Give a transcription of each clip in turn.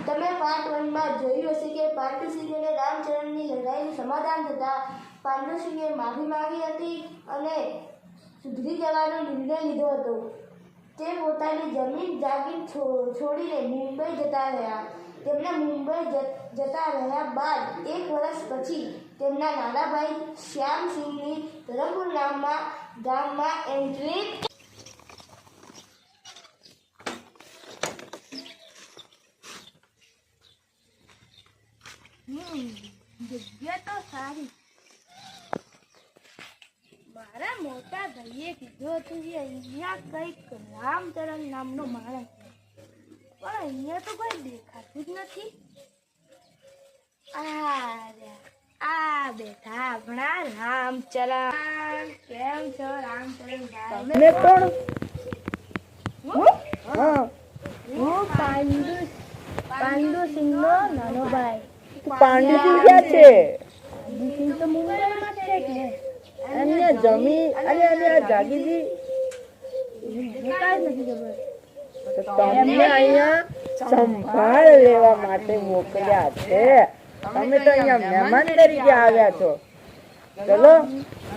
તમે પાર્ટ 1 માં જોયું હશે કે પાંડુસિંહ અને રામચરણની લડાઈનું સમાધાન થતાં પાંડુસિંહે માફી માંગી હતી અને સુધરી જવાનો નિર્ણય લીધો હતો. તે પોતાની જમીન જાગીર છોડીને મુંબઈ જતા રહ્યા. તેમણે મુંબઈ જતા રહ્યા બાદ 1 વર્ષ પછી તેમના નાના ભાઈ શ્યામસિંહની ધરમપુર નામના ગામમાં એન્ટ્રી જગ્યા તો સારી. મારા મોટા ભાઈએ કીધું હતું કે અહીંયા કંઈક રામચરણ નામનો માણસ છે, પણ અહીંયા તો કોઈ દેખાતું જ નથી. આ બેઠા આપણા રામચરણ. કેમ છો રામચરણ ભાઈ? તમે કોણ? હું પાંડુસિંહનો નાનો ભાઈ. પાંડુસિંહ ક્યાં છે? પાંડુસિંહ તો મુંબઈમાં છે કે અને જમીન અને આ જાગીરી કાંઈ નથી ખબર. તો તમને અહીંયા સંભાળ લેવા માટે મોકલ્યા છે. તમે તો અહીંયા મહેમાન તરીકે આવ્યા છો. ચલો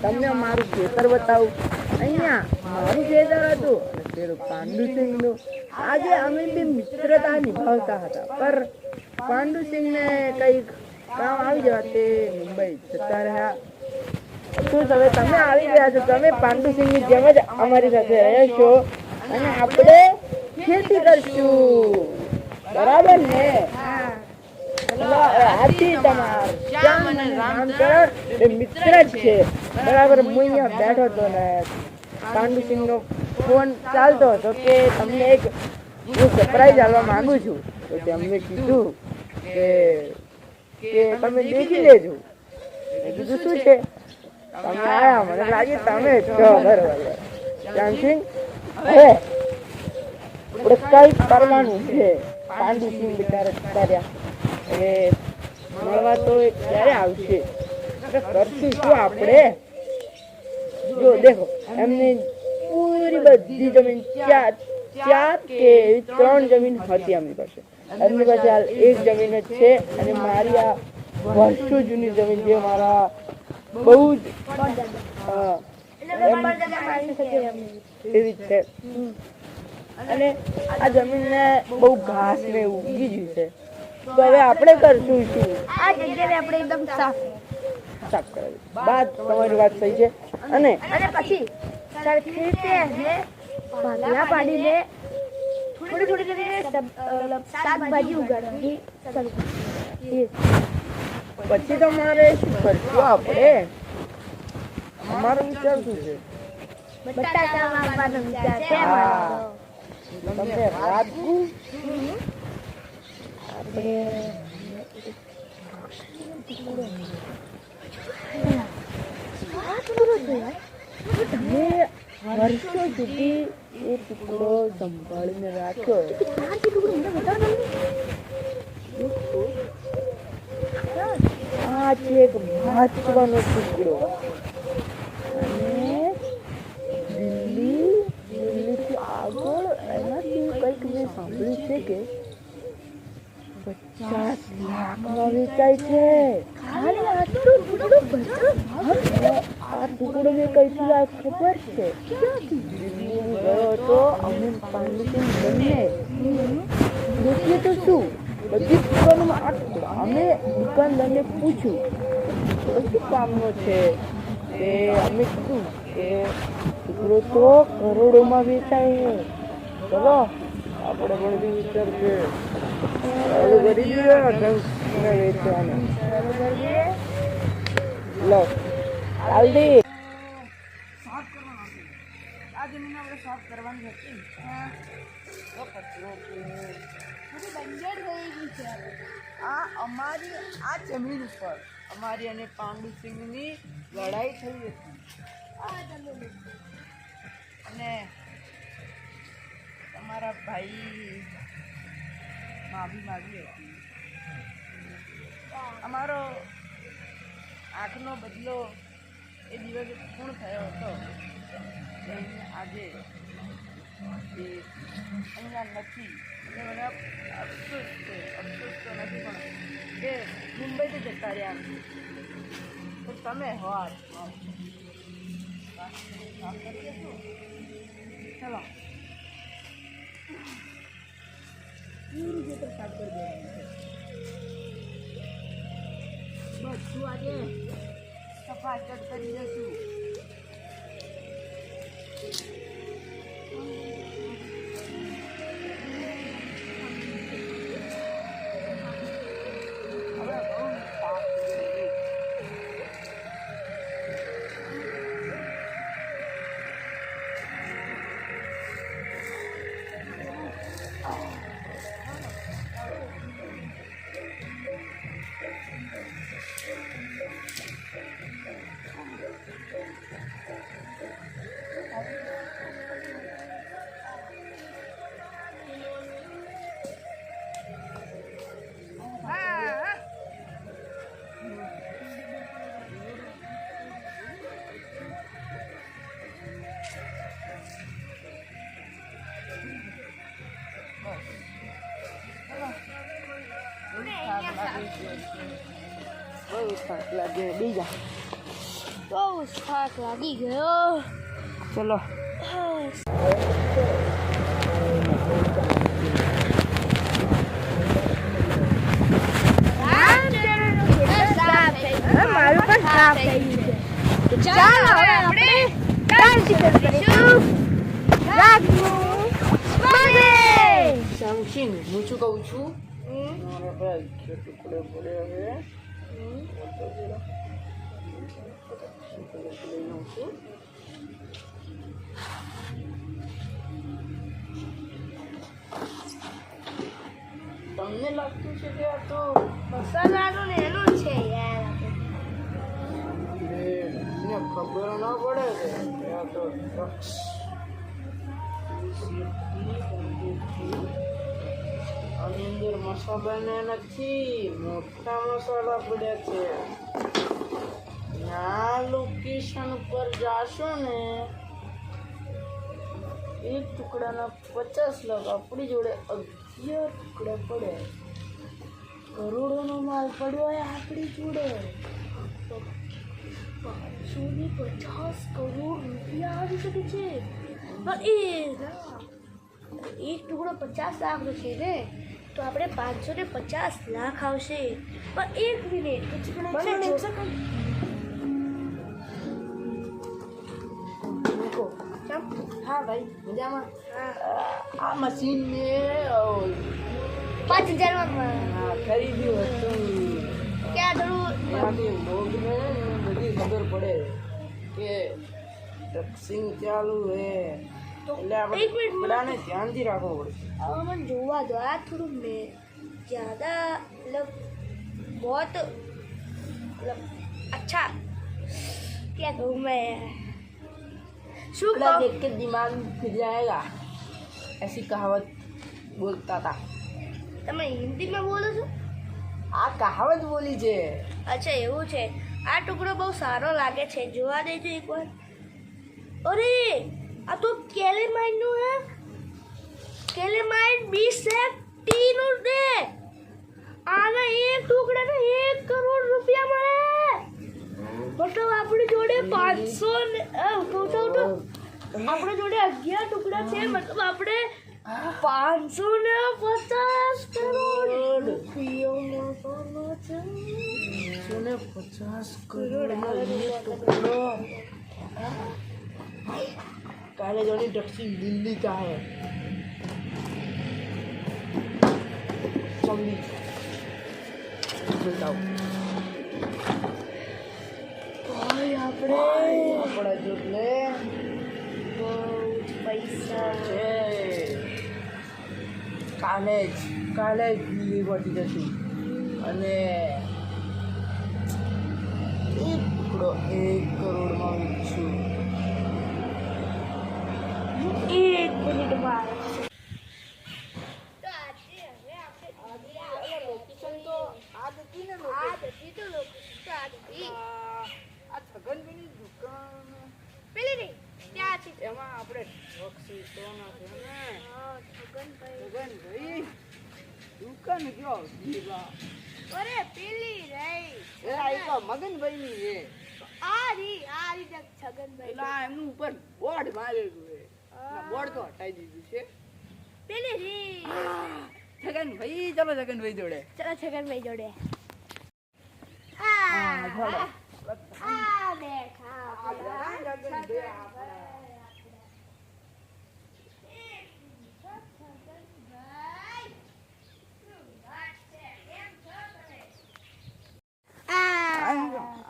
તમને મારું ખેતર બતાવું. અહીંયા મારું ખેતર હતું અને પેલું પાંડુસિંહનું. આજે અમે બી મિત્રતા નિભાવતા હતા, પર પાંડુસિંહને કંઈક કામ આવી જવા તે મુંબઈ જતા રહ્યા. શું હવે તમે આવી ગયા છો? તમે પાંડુસિંહની જેમ જ અમારી સાથે રહેશો અને આપણે ખેતી કરશું, બરાબર ને? હાથી તમાર શ્યામ અને રામચરણ એ મિત્ર જ છે, બરાબર. હું અહીંયા બેઠો હતો ને પાંડુસિંહનો ફોન ચાલતો હતો કે તમને એક હું સરપ્રાઈઝ આપવા માંગુ છું. તો તેમને કીધું કે તમે દેખી લેજો. કીધું શું છે? તમે આયા, મને લાગે તમે છો, બરોબર. શ્યામસિંહ, હવે આપણે કઈ કરવાનું છે? પાંડુસિંહ બિચારા જતા રહ્યા. હવે મળવા તો ક્યારે આવશે? કરશું શું આપણે? જો દેખો, એમની પૂરી બધી જમીન 4 કે 3 જમીન હતી એમની પાસે. એમની પાસે હાલ 1 જમીન જ છે અને મારી આ વર્ષો જૂની જમીન છે. મારા બહુ જ એવી છે અને આ જમીનને બહુ ઘાસ ને ઉગી ગયું છે. તો હવે આપણે કરશું શું? આ જગ્યાને આપણે એકદમ સાફ કરાવી. બાદ તમારી વાત સહી છે. અને પછી સરખી રીતે એને ભાગલા પાડીને થોડી કરીને શાકભાજી ઉગાડવાની શરૂ કરી. પછી તમારે શું કરશું? આપણે અમારો વિચાર શું છે? બટાકા વાવવાનો વિચાર છે હા. મારો. તમને રાખવું? આપણે તમે વર્ષો સુધી એ ટુકડો સંભાળીને રાખ્યો. આ છે એક મહત્વનો ટુકડો અને દિલ્હીથી આગળ એનાથી કંઈક મેં સાંભળ્યું છે કે 50 લાખમાં વેચાય છે. આ ટુકડો મેં કઈથી આ ખબર છે? દિલ્હી ગયો હતો અમે પાંડુસિંહ બંને. એટલે તો શું બધી દુકાનોમાં આ ટુકડો. અમે દુકાનદારને પૂછ્યું શું કામનો છે? તે અમે કીધું કે ટુકડો તો કરોડોમાં વેચાય છે. ચલો આપણે પણ બી વિચાર છે ચાલુ કરી દઈએ વેચવાનું. લો જલ્દી. આ જમીન આપણે સાફ કરવાની હતી. આ અમારી આ જમીન ઉપર અમારી અને પાંડુસિંહની લડાઈ થઈ હતી અને તમારા ભાઈ માફી માગી હતી. અમારો આંખનો બદલો એ દિવસે પૂર્ણ થયો હતો. આજે એ અહીંયા નથી અને મને અફસોસ છે. મુંબઈથી જતા રહ્યા તો તમે હોત ચલો સાફ કરી દેવાનું બધું આજે સફાચટ કરી દઈશું. બહુ થાક લાગે બીજા બહુ થાક લાગી ગયો. ચલો મારું પણ સાફ થઈ ગયું છે. ચાલો હવે આપણે ડાન્સિંગ કરીશું. સમશીન હું શું કહું છું મારા ભાઈ ટુકડે પડે હવે તમને લાગતું છે કે આ તો મસાલાનું ને એનું છે યાર. એને ખબર ના પડે કે આ તો ડ્રગ્સ આની અંદર મસાલા નથી મોટા મસાલા પડ્યા છે. આ લોકેશન ઉપર જાશો ને એક ટુકડાના 50 લાખ આપણી જોડે 11 ટુકડા પડ્યા. કરોડોનો માલ પડ્યો હોય આપણી જોડે. 550 કરોડ રૂપિયા આવી શકે છે. પણ એક ટુકડો 50 લાખનો છે ને તો આપણે 550 લાખ આવશે. પણ એક મિનિટ હા ભાઈ મજામાં. આ મશીન મેં 5000માં ખરીદ્યું હતું. ક્યાં થોડું એમાંથી લોગને બધી ખબર પડે કે ડ્રગ્સિંગ ચાલુ હે એટલે આપણે એક મિનિટ બધાને ધ્યાનથી રાખવું પડશે. अब मन जोवा दो यार थोड़ा में ज़्यादा मतलब बहुत मतलब अच्छा क्या कहूँ मैं शू कपड़ा देख के दिमाग फिर जाएगा ऐसी कहावत बोलता था. તમે હિન્દીમાં બોલો છો? આ કહાવત બોલી છે. અચ્છા એવું છે. આ ટુકડો બહુ સારો લાગે છે, જોવા દેજો એકવાર. અરે આ તો કેલેમાઇનનું હે. કેલેમાઇન 20 નું દે. આના એક ટુકડાના 1 કરોડ રૂપિયા મળે. મતલબ આપણી જોડે 500 આપણી જોડે 11 ટુકડા છે. મતલબ આપણે 550 કરોડ રૂપિયાનો છે. 150 કરોડનો એક ટુકડો. કાલે જોડી ડ્રગ્સિંગ દિલ્હી का है. जल्दी बताओ ભાઈ આપણે આપણા જોડે બહુ જ પૈસા છે. કાલે જ દિલ્હી પહોંચી જશું અને એક ટુકડો 1 કરોડમાં વેચશું. 1 મિનિટમાં લોકેશન તો આ જ હતી ને. આ છગનભાઈની દુકાન પેલી નહીં ત્યાં છે. એમાં આપણે ડ્રગ્સ વેચવાના છે ને. છગનભાઈ છગનભાઈ દુકાન કયો દીવા અરે પેલી રહી એ આ તો મગનભાઈની છે. આ રી છગનભાઈ પેલા એમનું ઉપર બોર્ડ મારેલું છે. બોર્ડ તો હટાઈ દીધું છે. પેલી રી છગનભાઈ, ચલો છગનભાઈ જોડે. ચલો છગનભાઈ જોડે હા, ચાલો. આ બેઠા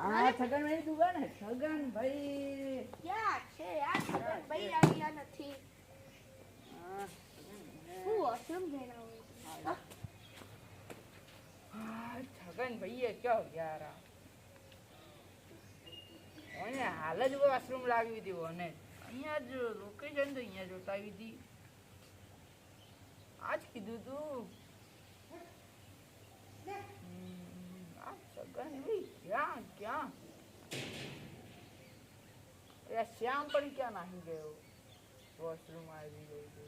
આ છગનભાઈ દુકાન ને છગનભાઈ. ક્યાં છે આ છગનભાઈ આવ્યા નથી હા, હું વોશરૂમ જઈને આવું છગનભાઈએ ક્યાં ગયા રા? ઓને હાલ જ વોશરૂમ લાગવી હતી. ઓને અહીંયા જ લોકેશન તો અહીંયા જોતા આવી હતી. આજ કીધું તું. આ છગનભાઈ ક્યાં ક્યાં? એ શ્યામ પણ ક્યાં નાહી ગયો? વોશરૂમ આવી ગયો છે.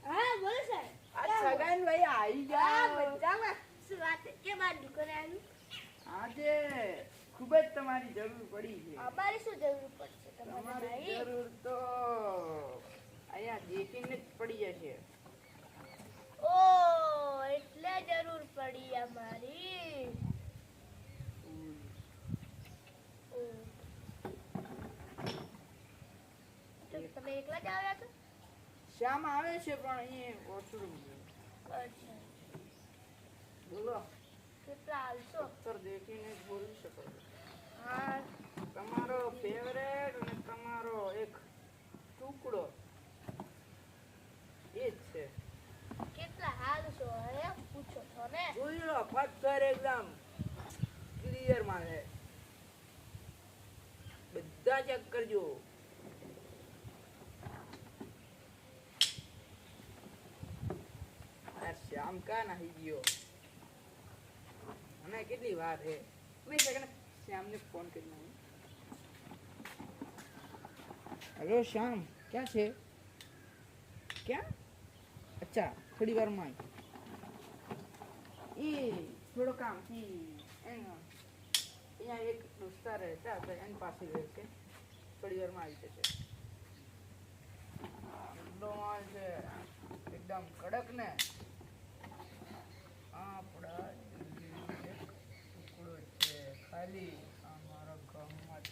હા બોલો સાહેબ આ છગનભાઈ આવી ગયા. મજામાં શું વાત છે? કેમ આ દુકાને આવ્યું? આજે ખૂબ જ તમારી જરૂર પડી છે. અમારે શું જરૂર પડશે તમારે તમારી ભાઈ? જરૂર તો અહીંયા દેખીને જ પડી જશે. ઓ એટલે જરૂર પડી અમારી તો તમે એકલા જ આવ્યા છો? શ્યામ આવે છે પણ અહીંયા વોશરૂમ છે. અચ્છા બોલો, કેટલા હાલશો? અક્ષર દેખીને જ બોલી શકો છો. હા તમારો ફેવરેટ અને તમારો એક ટુકડો એ જ છે. કેટલા હાલશો હે પૂછો છો ને? જોઈ લો, પથ્થર એકદમ ક્લિયર માં છે. બધા ચેક કરજો. આ શ્યામ કા નાહી ગયો? અને કેટલી વાર છે? મેં શ્યામને ફોન કરી નાખ્યો. હેલો શ્યામ, ક્યાં છે? ક્યાં? અચ્છા, થોડી વારમાં એ થોડો કામ અહીંયા એક દોસ્તાર રહેતા હતા, એની પાસે રહે છે. થોડી વારમાં આવી જશે. માલ છે એકદમ કડક ને આપણા ટુકડો છે ખાલી અમારા ગામમાં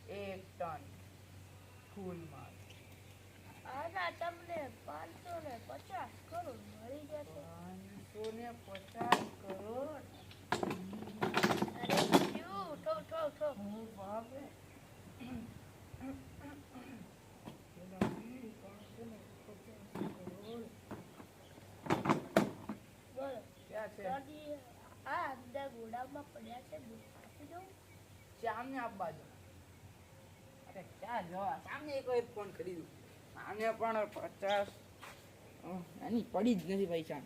1 ટન ફૂલ માલ. આના તમને 550 કરોડ મળી જશે. 550 કરોડ? અરે શું ઠો બાપરે. બોલો ક્યાં છે? દાદી આ અંદર ગોડાઉનમાં પડ્યા છે આપી દઉં? શ્યામને આપવા દો. અરે ક્યાં જવા? સામને એક વાર ફોન કરી દઉં. આને પણ 50 એની પડી જ નથી પૈસા.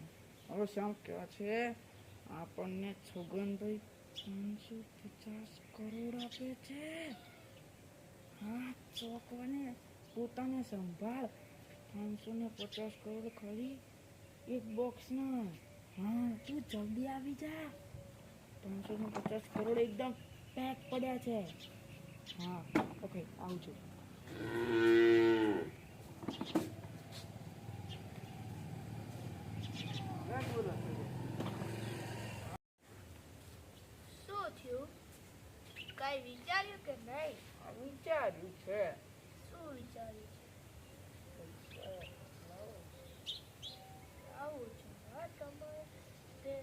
હવે શ્યામ કેવા છે? આપણને છગનભાઈ 550 કરોડ આપે છે. હા, ચોકવાને પોતાને સંભાળ. 550 કરોડ ખાલી એક બોક્સના. હા, તું જલ્દી આવી જા. 550 કરોડ એકદમ પેક પડ્યા છે. હા, ઓકે, આવું છું. શું થયું? કઈ વિચાર્યું કે નહીં? વિચાર્યું છે. શું વિચાર્યું છે? આવું છે હા તમારે તે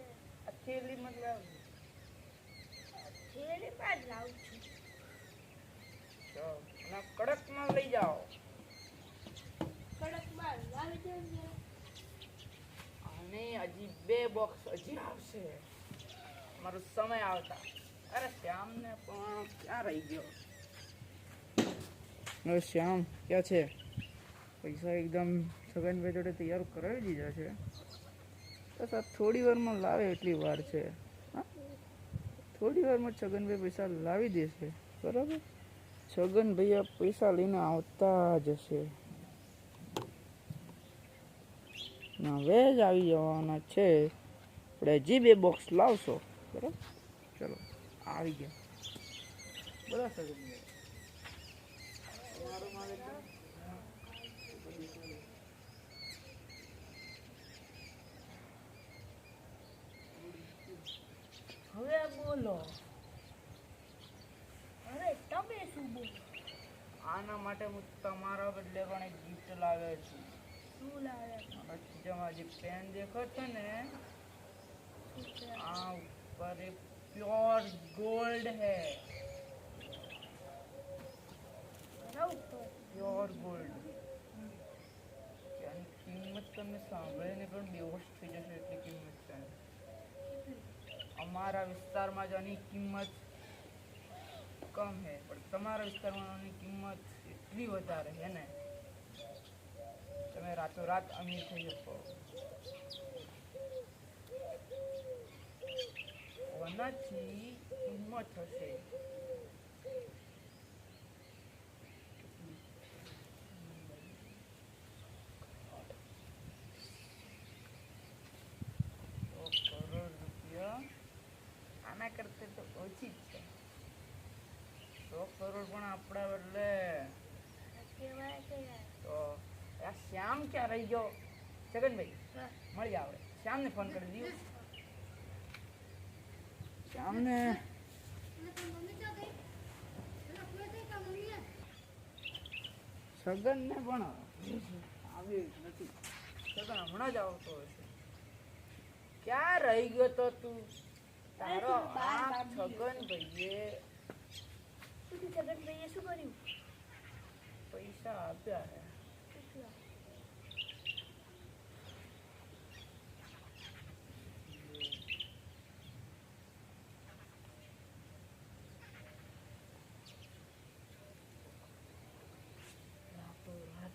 આ થેલી મતલબ થેલીમાં જ લાવું છું. કડકમાં લઈ જાઓ. કડકમાં લાવી દેજો. અને હજી 2 બોક્સ હજી આવશે મારો સમય આવતા. અરે શ્યામને પણ ક્યાં રહી ગયો? હવે શ્યામ ક્યાં છે? પૈસા એકદમ છગનભાઈ જોડે તૈયાર કરાવી દીધા છે. બસ આ થોડી વારમાં લાવે એટલી વાર છે. હા, થોડી વારમાં છગનભાઈ પૈસા લાવી દેશે. બરાબર, છગનભાઈ આ પૈસા લઈને આવતા જ હશે. હવે જ આવી જવાના છે. આપણે હજી 2 બોક્સ લાવશો, બરાબર? ચલો આવી ગયા. બોલો સગનભાઈ. હવે બોલો. અરે તમે શું બોલો? આના માટે હું તમારા બદલે પણ એક ગિફ્ટ લાવ્યો છું. શું લાવે? મારા ખીચામાં જે પેન દેખો છો ને, આ ઉપર એક પ્યોર ગોલ્ડ હે. Pure gold. આની કિંમત તમે સાંભળીને પણ બેહોશ થઈ જશો એટલી કિંમત છે. અમારા વિસ્તારમાં જ આની કિંમત કમ હે, પણ તમારા વિસ્તારમાં આની કિંમત એટલી વધારે હે ને, તમે રાતોરાત અમીર થઈ શકો. આનાથી કિંમત હશે ₹100. આના કરતા તો ઓછી જ છે. 100 કરોડ પણ આપણા બદલે તો આ શ્યામ ક્યાં રહી ગયો? છગનભાઈ મળી આવે. શ્યામને ફોન કરી દઉં. શ્યામને છગનને પણ આવી નથી. છગન હમણાં જ આવતો હશે. ક્યાં રહી ગયો તો તું? તારો આ છગનભાઈએ છગનભાઈએ શું કર્યું? પૈસા આપ્યા હે.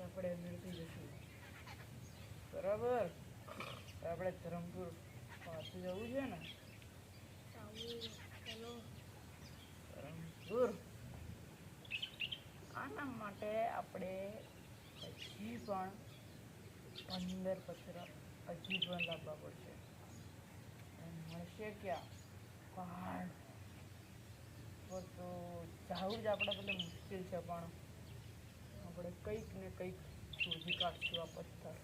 આપણે મેળવી જશું, બરાબર? આપણે ધરમપુર પાછું જવું છે ને. ધરમપુર આના માટે આપણે હજી પણ 15 પથરા હજી પણ લાવવા પડશે. મળશે ક્યાં? પહાડ પર તો જવું જ આપણા બધા મુશ્કેલ છે, પણ આપણે કંઈક ને કંઈક શોધી કાઢશું આ પથ્થર.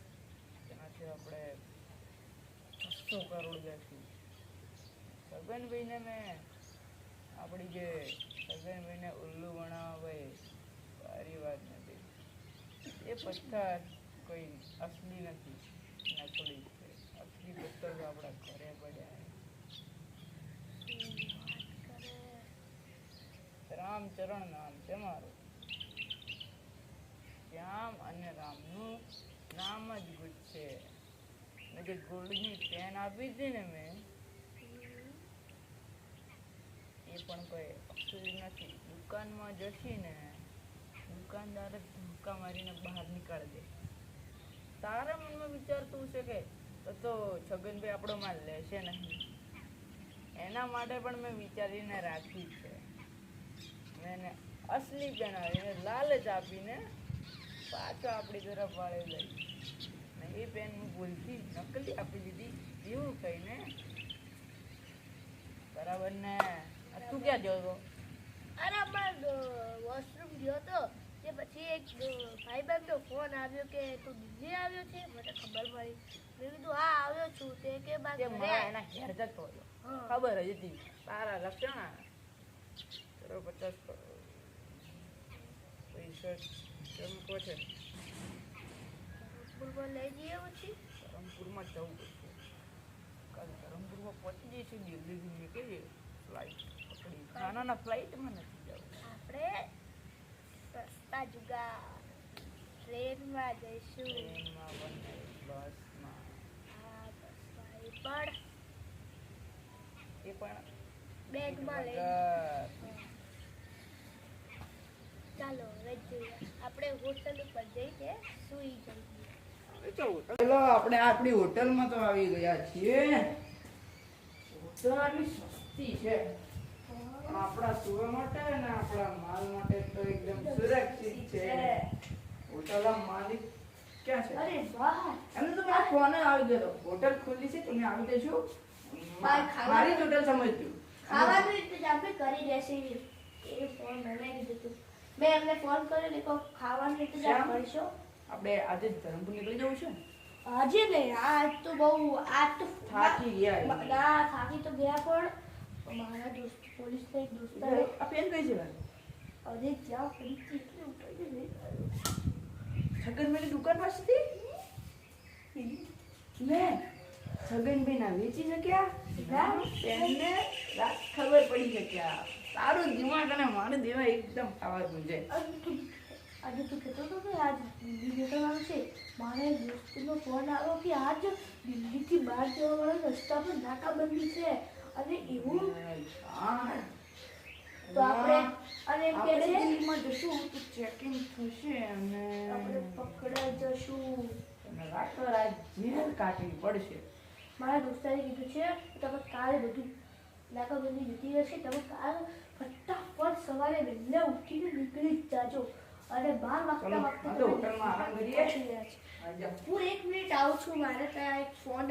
તેનાથી આપણે 600 કરોડ બેસું. છગનભાઈને મેં આપણી જે છગનભાઈને ઉલ્લુ બનાવે સારી વાત નથી. એ પથ્થર કોઈ અસલી નથી, નકલી છે. અસલી પથ્થર તો આપણા ઘરે પડ્યા. રામચરણ નામ છે મારું. શ્યામ અને રામનું નામ જ ગુડ છે. અને જે ગોલ્ડની પેન આપી હતી ને મેં, એ પણ કોઈ અસલી નથી. દુકાનમાં જશી ને, દુકાનદાર જ ધક્કા મારીને બહાર નીકાળી દે. તારા મનમાં વિચારતું છે કે તો છગનભાઈ આપણો માલ લેશે નહીં. એના માટે પણ મેં વિચારીને રાખ્યું છે. મેં એને અસલી પેન આવીને લાલચ આપીને પાછો આપણી તરફ વાળી લઈ. ને એ પેન હું ભૂલથી નકલી આપી દીધી એવું કહીને. બરાબર ને? તું ક્યાં ગયો હતો? અરે અમારે વોશરૂમ ગયો હતો. તે પછી એક ભાઈબંધનો ફોન આવ્યો કે તું દિલ્હી આવ્યો છે. મને ખબર પડી. મેં કીધું હા આવ્યો છું. તે કે બાદ એના ઘેર જતો હતો. ખબર જ હતી. તારા લક્ષણ 50 કરોડ પૈસા કેમ કહો છે? ધરમપુરમાં લઈ જઈએ પછી ધરમપુરમાં જવું પડશે. કાલે ધરમપુરમાં પહોંચી જઈશું. દિલ્હીથી નીકળીએ ફ્લાઇટ પકડી. ના ફ્લાઇટમાં નથી જવું. આપણે સસ્તા જુગા ટ્રેનમાં જઈશું. ટ્રેનમાં બને, બસમાં. હા બસમાં એ પણ બેગમાં લઈ ચાલો હવે જોઈએ. આપણે હોટલ ઉપર જઈને સુઈ જઈએ. ચલો આપણે આપણી હોટલમાં તો આવી ગયા છીએ. હોટલ આટલી સસ્તી છે, પણ આપણા સુવા માટે અને આપણા માલ માટે તો એકદમ સુરક્ષિત છે. હોટલના માલિક ક્યાં છે? અરે વાહ એમને તો મારો ફોન આવી ગયો હતો. હોટલ ખુલ્લી છે, તમે આવી જશો. મારી જ હોટલ સમજજો. ખાવાનું ઇંતજામ બી કરી દેશે એ ફોન મને કીધું હતું. મેં એમને ફોન કર્યો ને કહું ખાવાનું ઇંતજામ શ્યામ? કરશો. આપણે આજે ધરમપુર નીકળી જવું છે. આજે નહીં આજ તો બહુ આજ તો થાકી ગયા. ના થાકી તો ગયા પણ મારા દોસ્ત પોલીસ ના એક દોસ્ત આ પેન કઈ છે ભાઈ? અરે જ્યાં પડી હતી એટલે ઉઠાઈ ગઈ. છગનભાઈની દુકાન પાસેથી લે છગનભાઈ ના વેચી શક્યા તેમને ખબર પડી શક્યા. તારું દિમાગ અને મારું દિમાગ એકદમ ખાવાનું છે. આજે તું કહેતો હતો કે આજ દિલ્હી જવાનું છે. મારા એક દોસ્તનો ફોન આવ્યો કે આજ દિલ્હીથી બહાર જવાવાળા રસ્તા પર નાકાબંધી છે અને એવું તો આપણે અને એમ કે છે દિલ્હીમાં જશું તો ચેકિંગ થશે અને આપણે પકડાઈ જશું. રાતોરાત જેલ કાઢવી પડશે. મારા દોસ્તારે કીધું છે તમે કાલે બધું નાકાબંધી જતી રહેશે તમે કાલે ફટાફટ સવારે વહેલા ઉઠીને નીકળી જ જાજો અને 12 વાગતા ચલો, હોટલમાં આરામ કરીએ. વાગતા હું 1 મિનિટ આવું છું. મારે ત્યાં એક ફોન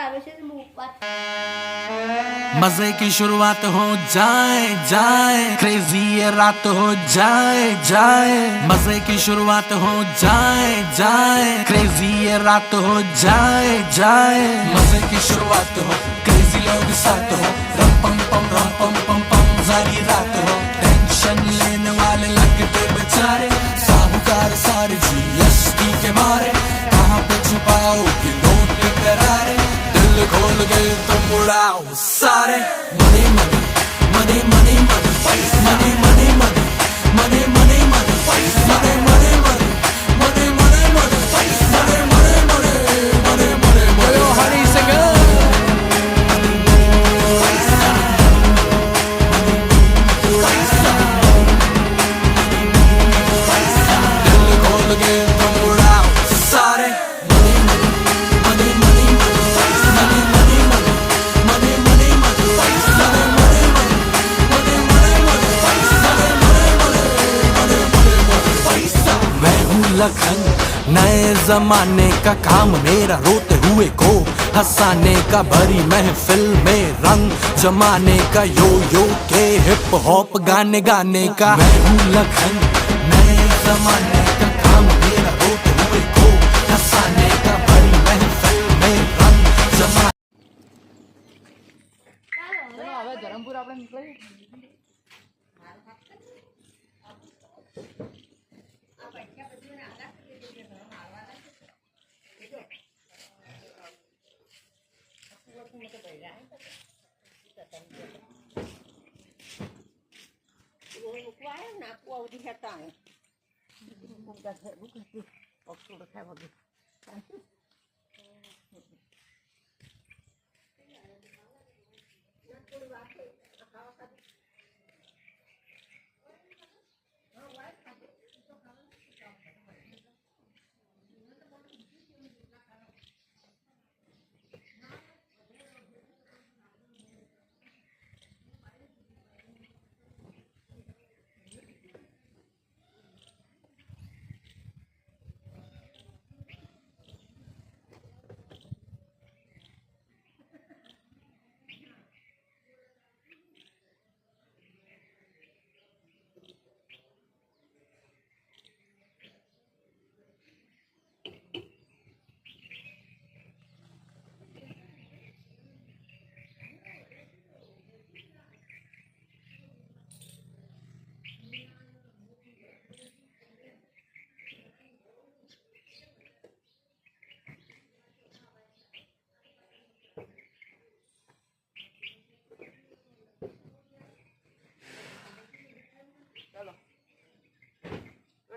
આવે છે તો હું વાત मजे की शुरुआत हो जाए जाए क्रेजी ये रात हो जाए जाए मजे की शुरुआत हो जाए जाए क्रेजी ये रात हो जाए जाए मजे की शुरुआत हो क्रेजी लोग साथ हो रम पम पम सारी रात हो टेंशन लेने वाले लगते बेचारे साहूकार सारे जीएसटी के मारे कहाँ पे छुपाओ कि नोट करारे दिल खोल के तुम उड़ाओ सारे money money money money money money money money money money money money money money money money money money money Hari Singer दिल खोल के तुम उड़ाओ सारे money money money money money money money मैं हूँ लखन नए जमाने का काम मेरा रोते हुए को हंसाने का भरी महफिल में रंग जमाने का यो यो के हिप हॉप गाने गाने का मैं हूँ लखन नए जमाने का काम मेरा रोते हुए को हंसाने का भरी महफिल में रंग जमा ચલો હવે ધરમપુર આપણે નીકળીએ.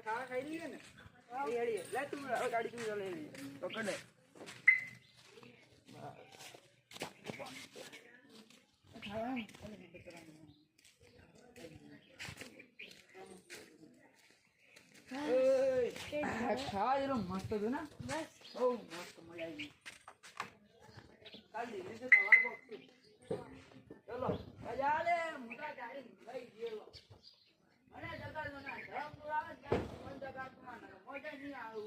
ખાવા ખાઈ લઈએ ને લે તું ગાડી તું લઈ લઈએ પકડે ખાવા જેલો મસ્ત હતું ને બહુ મસ્ત મજા આવી કાલ દિલ્હી से सवार बॉक्स चलो मजा ले मोटा गाड़ी लई गेलो અને જગા ના ધરમપુર આવે ત્યાં પણ જગા માં મજા નહીં આવું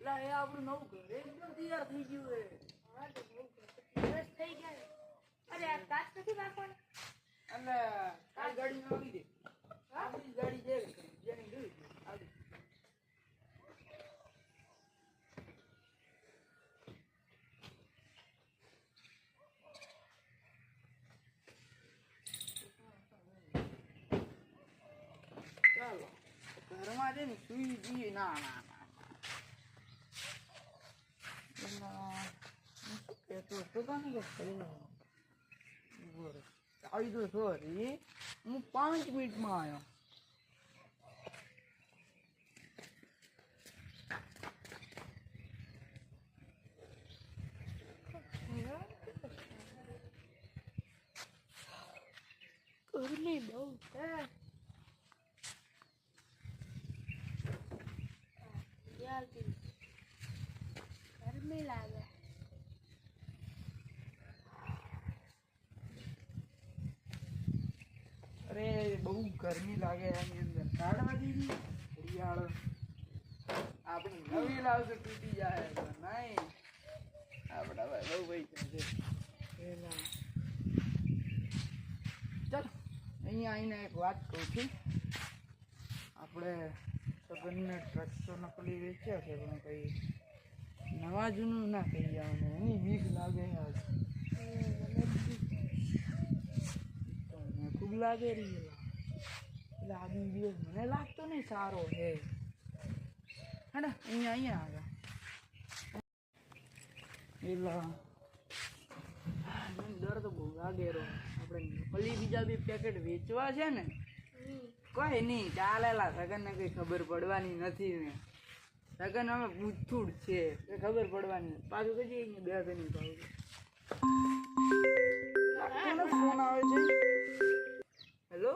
લા એ આપણું નવું ઘર એકદમ તૈયાર થઈ ગયું હે. બસ થઈ ગયા. અરે આ કાચ નથી વાપરવાનો. અને આ ગાડી આવી દે. આપણી ગાડી છે જેની જોઈ આવી. ચાલો ઘરમાં છે ને સુઈ જઈએ. ના ના ના આવી તો સોરી હું 5 મિનિટમાં આવ્યો. ગરમી બહુ છે. ગરમી લાગે. અરે બહુ ગરમી લાગે એની અંદર કાઢવા દીધી ઘડિયાળ આપણી નવી લાવશે તૂટી જાય તો નહીં. આપણા ભાઈ બહુ પૈસા છે. ચાલ અહીંયા આવીને એક વાત કહું છું. આપણે સગનને ટ્રક તો નકલી વેચ્યા છે પણ કંઈ નવા જૂનું ના કહી જવાનું. એની બીક લાગે આજ મને ખૂબ લાગે રહી. એટલે આજનો દિવસ મને લાગતો નહીં સારો હે. હેને અહીંયા આવ્યા એટલે ડર તો બહુ લાગે રહ્યો. આપણે નકલી બીજા બી પેકેટ વેચવા છે ને કઈ નહીં ચાલેલા. સગનને કઈ ખબર પડવાની નથી ને. સગન અમે બુથુડ છે એ ખબર પડવાની. પાછું કઈ અહીંયા બે નહીં પાછું ફોન આવે છે. હેલો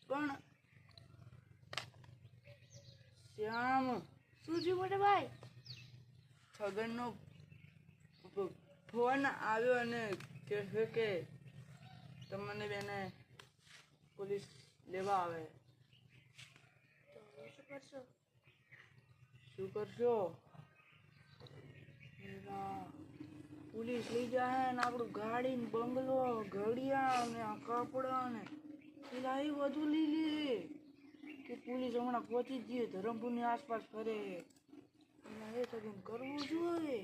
પણ શ્યામ શું થયું મોટા ભાઈ? છગનનો ફોન આવ્યો અને કહે છે કે તમને બેને પોલીસ લેવા આવે. તો શું કરશો? શું કરશો? પોલીસ લઈ જાય ને આપણું ગાડી ને બંગલો ઘડિયાળ ને આ કપડા ને પેલા એ બધું લઈ લે કે પોલીસ હમણાં પહોંચી જ જઈએ. ધરમપુરની આસપાસ ફરે. એ સગન કરવું જોઈએ.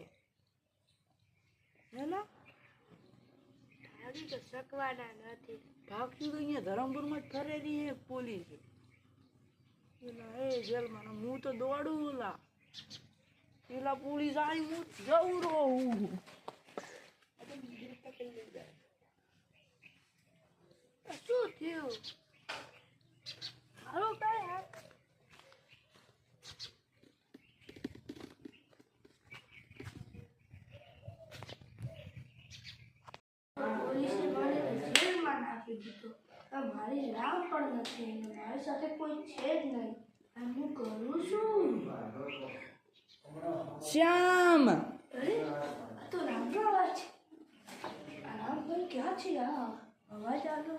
હેલા હજી તો શકવાના નથી. ભાગશું તો અહીંયા ધરમપુરમાં જ ફરે રહી પોલીસ. એ જેલમાં હું તો દોડું. પેલા પોલીસ આવી હું જવું રહું. શું થયું? હાલો કઈ યાર. પોલીસે મને જેલમાં નાખી દીધો. મારી રાહ પણ નથી અને મારી સાથે કોઈ છે જ નહીં. હું કરું શું? શ્યામ, અરે આ તો રામનો અવાજ છે. આ રામભાઈ ક્યાં છે? આ અવાજ આવ્યો.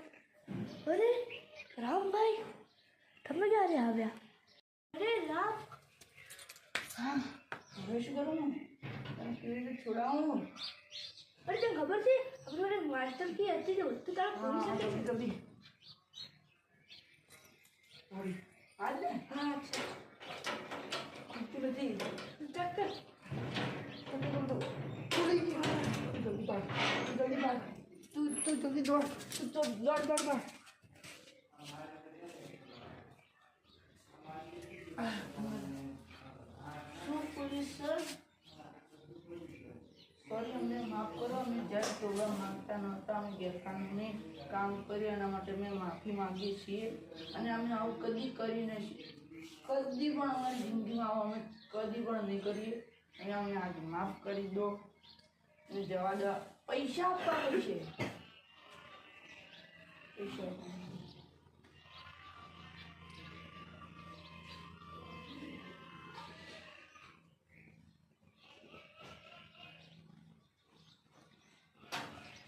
અરે રામભાઈ, તમે ક્યારે આવ્યા? અરે રામ, હવે શું કરું હું? તને કેવી રીતે છોડાવું? અરે તને ખબર છે આપણી જોડે માસ્ટર કી હતી જે વસ્તુ તારા ફોન સાથે છે? કભી આજ ને હા અચ્છા તું નથી ટક્કર. જલ્દી દોડ, દોડ. શું પોલીસ સર? સોરી, અમને માફ કરો. અમે જ્યારે તોડવા માંગતા નહોતા. અમે ગેરકાનૂની કામ કર્યું એના માટે અમે માફી માંગીએ છીએ અને અમે આવું કદી કરી નથી. કદી પણ અમારી જિંદગીમાં આવું અમે કદી પણ નહીં કરીએ. અને અમને આજ માફ કરી દો. અને જવા દો. પૈસા આપવા પડશે. પૈસા આપવા.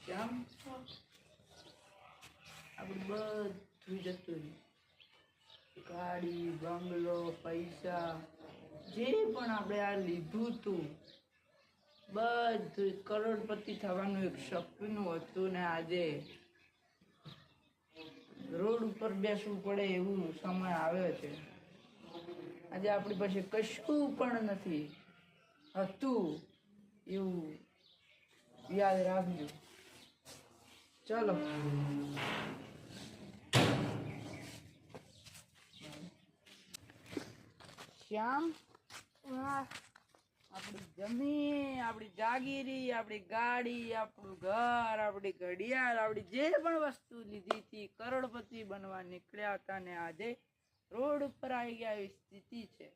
શ્યામ, આપણે બધું જતું રહ્યું. ગાડી, બંગલો, પૈસા, જે પણ આપણે આ લીધું હતું બધું કરોડપતિ થવાનું એક સપનું હતું ને આજે રોડ ઉપર બેસવું પડે એવું સમય આવ્યો છે. આજે આપણી પાસે કશું પણ નથી. હતું એવું યાદ રાખજો. ચલો. શ્યામ, આપણી જમીન, આપણી જાગીરી, આપણી ગાડી, આપણું ઘર, આપણી ઘડિયાળ, આપણી જે પણ વસ્તુ લીધી હતી, કરોડપતિ બનવા નીકળ્યા હતા ને આજે રોડ ઉપર આવી ગયા એવી સ્થિતિ છે.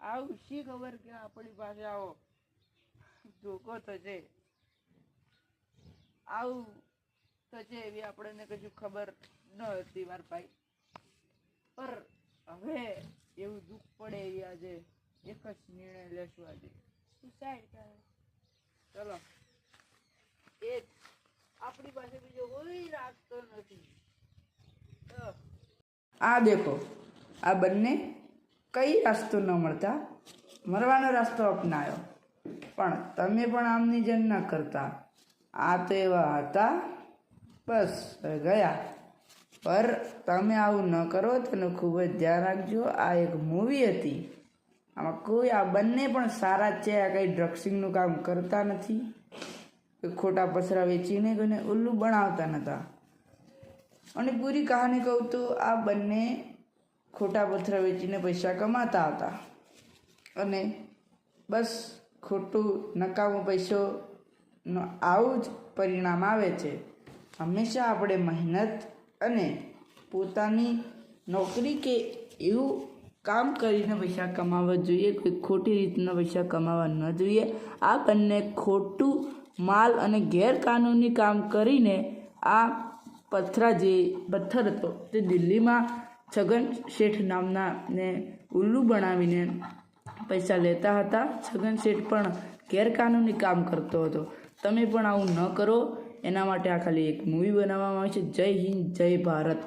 આવું શી ખબર કે આપણી પાસે આવો ધોકો થશે, આવું થશે એવી આપણને કશું ખબર ન હતી મારા ભાઈ. પર હવે એવું દુઃખ પડે એવી આજે એક જ નિર્ણય લેશું. આજે સુસાઇડ કરે. ચલો, એ આપણી પાસે બીજો કોઈ રાખતો નથી. આ દેખો, આ બંને કઈ રસ્તો ન મળતા મરવાનો રસ્તો અપનાયો. પણ તમે પણ આમની જેમ ન કરતા. આ તો એવા હતા, બસ ગયા. પર તમે આવું ન કરો તેનું ખૂબ જ ધ્યાન રાખજો. આ એક મૂવી હતી. આમાં કોઈ, આ બંને પણ સારા છે. આ કંઈ ડ્રગ્સિંગનું કામ કરતા નથી, ખોટા પસરા વેચીને કોઈને ઉલ્લુ બનાવતા નહોતા. અને પૂરી કહાની કહું તો આ બંને ખોટા પથ્થર વેચીને પૈસા કમાતા હતા અને બસ ખોટું નકામો પૈસો આવું જ પરિણામ આવે છે. હંમેશા આપણે મહેનત અને પોતાની નોકરી કે એવું કામ કરીને પૈસા કમાવવા જોઈએ. કોઈ ખોટી રીતના પૈસા કમાવા ન જોઈએ. આ બંને ખોટું માલ અને ગેરકાનૂની કામ કરીને આ પથ્થર હતો તે દિલ્હીમાં છગન શેઠ નામના ને ઉલ્લુ બનાવીને પૈસા લેતા હતા. છગન શેઠ પણ ગેરકાનૂની કામ કરતો હતો. તમે પણ આવું ન કરો, એના માટે આ ખાલી એક મૂવી બનાવવામાં આવી છે. જય હિન્દ, જય ભારત.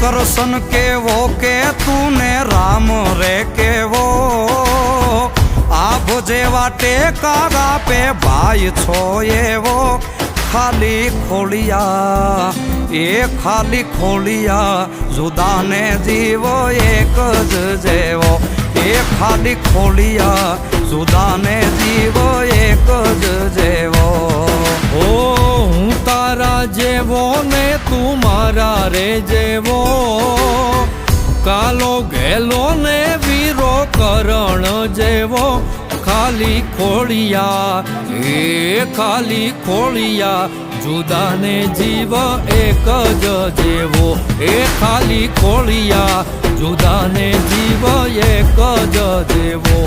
करसन के वो के तूने राम रे के वो आप जेवा टेका पे भाई छो ये वो ખાલી ખોલિયા એ ખાલી ખોલિયા જુદાને જીવો એક જ જેવો એ ખાલી ખોલિયા જુદાને જીવો એક જ જેવો ઓ હું તારા જેવો ને તું મારા રે જેવો કાલો ગેલો ને વીરો કરણ જેવો ખાલી ખોળિયા એ ખાલી ખોળિયા જુદાને જીવ એક જ જેવો એ ખાલી ખોળિયા જુદાને જીવ એક જ જેવો